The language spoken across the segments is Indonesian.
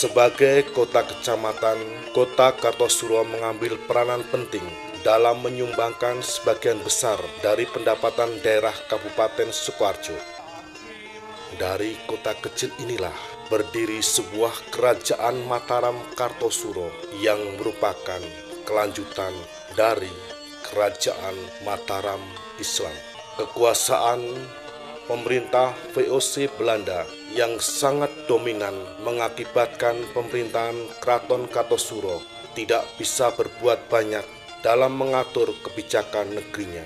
Sebagai kota kecamatan, Kota Kartosuro mengambil peranan penting dalam menyumbangkan sebagian besar dari pendapatan daerah Kabupaten Sukoharjo. Dari kota kecil inilah berdiri sebuah kerajaan Mataram Kartosuro yang merupakan kelanjutan dari kerajaan Mataram Islam. Kekuasaan pemerintah VOC Belanda yang sangat dominan mengakibatkan pemerintahan Keraton Kartosuro tidak bisa berbuat banyak dalam mengatur kebijakan negerinya.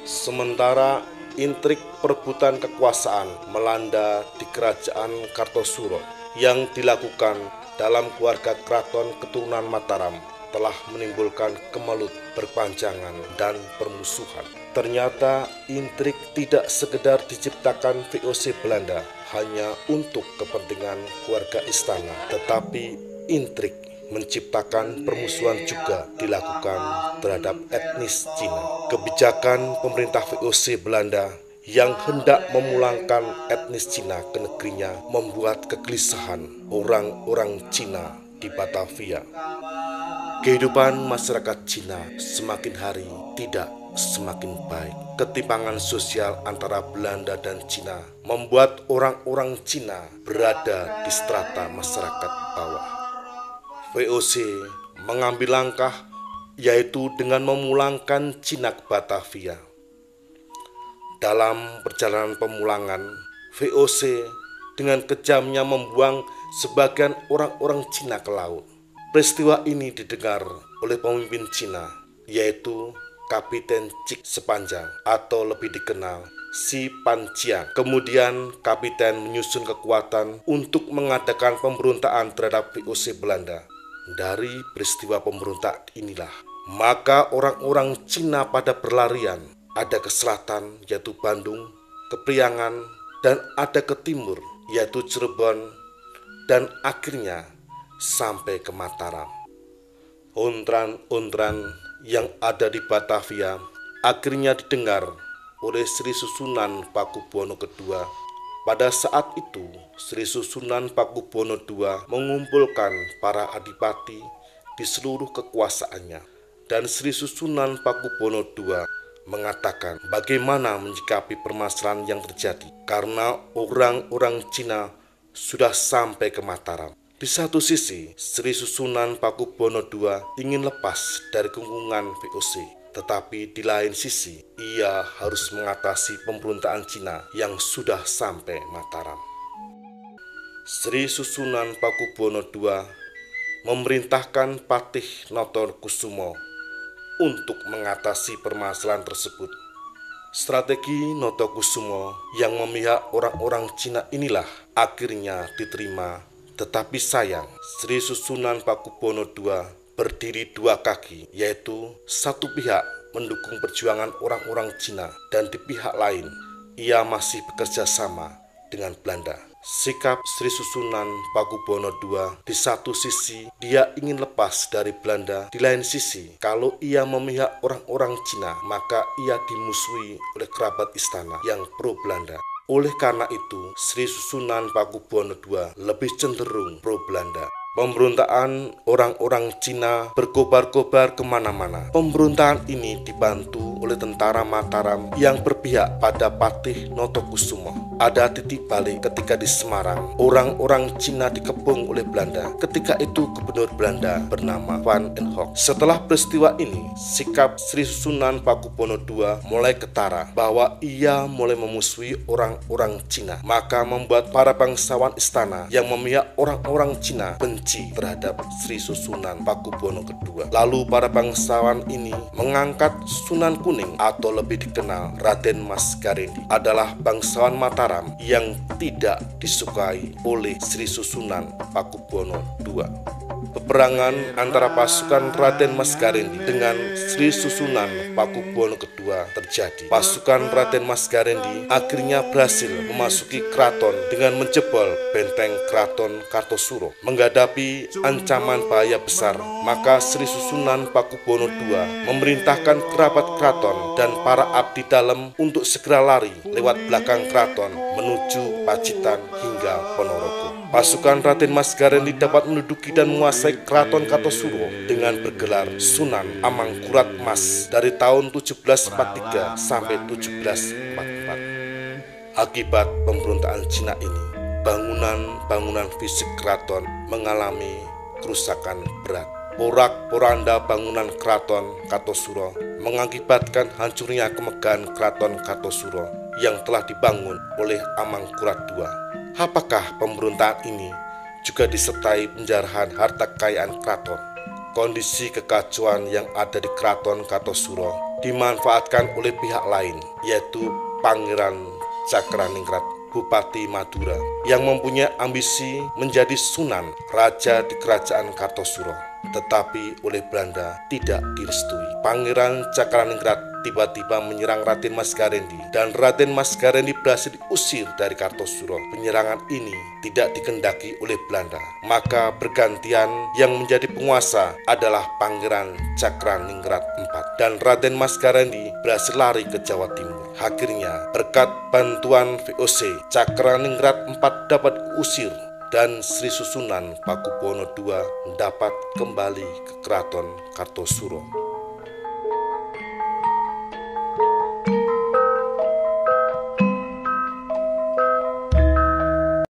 Sementara intrik perebutan kekuasaan melanda di kerajaan Kartosuro yang dilakukan dalam keluarga keraton keturunan Mataram telah menimbulkan kemelut berpanjangan dan permusuhan. Ternyata intrik tidak sekedar diciptakan VOC Belanda hanya untuk kepentingan keluarga istana, tetapi intrik menciptakan permusuhan juga dilakukan terhadap etnis Cina. Kebijakan pemerintah VOC Belanda yang hendak memulangkan etnis Cina ke negerinya membuat kegelisahan orang-orang Cina di Batavia. Kehidupan masyarakat Cina semakin hari tidak semakin baik. Ketimpangan sosial antara Belanda dan Cina membuat orang-orang Cina berada di strata masyarakat bawah. VOC mengambil langkah yaitu dengan memulangkan Cina ke Batavia. Dalam perjalanan pemulangan, VOC dengan kejamnya membuang sebagian orang-orang Cina ke laut. Peristiwa ini didengar oleh pemimpin Cina, yaitu Kapiten Cik Sepanjang atau lebih dikenal Si Panjiang. Kemudian kapiten menyusun kekuatan untuk mengadakan pemberontakan terhadap VOC Belanda. Dari peristiwa pemberontakan inilah, maka orang-orang Cina pada berlarian, ada ke selatan yaitu Bandung, ke Priangan, dan ada ke timur yaitu Cirebon, dan akhirnya sampai ke Mataram. Ontran-ontran yang ada di Batavia akhirnya didengar oleh Sri Susunan Pakubuwono II. Pada saat itu, Sri Susunan Pakubuwono II mengumpulkan para adipati di seluruh kekuasaannya, dan Sri Susunan Pakubuwono II mengatakan bagaimana menyikapi permasalahan yang terjadi karena orang-orang Cina sudah sampai ke Mataram. Di satu sisi, Sri Susunan Pakubuwono II ingin lepas dari kungkungan VOC, tetapi di lain sisi, ia harus mengatasi pemberontakan Cina yang sudah sampai Mataram. Sri Susunan Pakubuwono II memerintahkan Patih Notokusumo untuk mengatasi permasalahan tersebut. Strategi Notokusumo yang memihak orang-orang Cina inilah akhirnya diterima. Tetapi sayang, Sri Susunan Pakubuwono II berdiri dua kaki, yaitu satu pihak mendukung perjuangan orang-orang Cina dan di pihak lain ia masih bekerja sama dengan Belanda. Sikap Sri Susunan Pakubuwono II di satu sisi dia ingin lepas dari Belanda, di lain sisi kalau ia memihak orang-orang Cina maka ia dimusuhi oleh kerabat istana yang pro Belanda. Oleh karena itu, Sri Susunan Pakubuwono II lebih cenderung pro Belanda. Pemberontakan orang-orang Cina berkobar-kobar kemana-mana. Pemberontakan ini dibantu oleh tentara Mataram yang berpihak pada Patih Notokusumo. Ada titik balik ketika di Semarang, orang-orang Cina dikepung oleh Belanda. Ketika itu Gubernur Belanda bernama Van den Hoek. Setelah peristiwa ini, sikap Sri Susunan Pakubuwono II mulai ketara bahwa ia mulai memusuhi orang-orang Cina. Maka membuat para bangsawan istana yang memihak orang-orang Cina benci terhadap Sri Susunan Pakubuwono II. Lalu para bangsawan ini mengangkat Sunan Kuning atau lebih dikenal Raden Mas Garendi adalah bangsawan Mataram Mataram yang tidak disukai oleh Sri Susunan Pakubuwono II. Peperangan antara pasukan Raden Mas Garendi dengan Sri Susunan Pakubuwono II terjadi. Pasukan Raden Mas Garendi akhirnya berhasil memasuki keraton dengan menjebol benteng keraton Kartosuro. Menghadapi ancaman bahaya besar, maka Sri Susunan Pakubuwono II memerintahkan kerabat keraton dan para abdi dalam untuk segera lari lewat belakang keraton menuju Pacitan hingga Ponorogo. Pasukan Raden Mas Garendi dapat menduduki dan menguasai keraton Kartosuro dengan bergelar Sunan Amangkurat Mas dari tahun 1743 sampai 1744. Akibat pemberontakan Cina ini, bangunan-bangunan fisik keraton mengalami kerusakan berat. Porak-poranda bangunan keraton Kartosuro mengakibatkan hancurnya kemegahan keraton Kartosuro yang telah dibangun oleh Amangkurat II. Apakah pemberontakan ini juga disertai penjarahan harta kekayaan keraton? Kondisi kekacauan yang ada di keraton Kartosuro dimanfaatkan oleh pihak lain, yaitu Pangeran Cakraningrat, Bupati Madura, yang mempunyai ambisi menjadi Sunan Raja di kerajaan Kartosuro, tetapi oleh Belanda tidak direstui. Pangeran Cakraningrat tiba-tiba menyerang Raden Mas Garendi dan Raden Mas Garendi berhasil diusir dari Kartosuro. Penyerangan ini tidak dikehendaki oleh Belanda, maka bergantian yang menjadi penguasa adalah Pangeran Cakraningrat IV dan Raden Mas Garendi berhasil lari ke Jawa Timur. Akhirnya berkat bantuan VOC, Cakraningrat IV dapat diusir dan Sri Susunan Pakubuwono II dapat kembali ke keraton Kartosuro.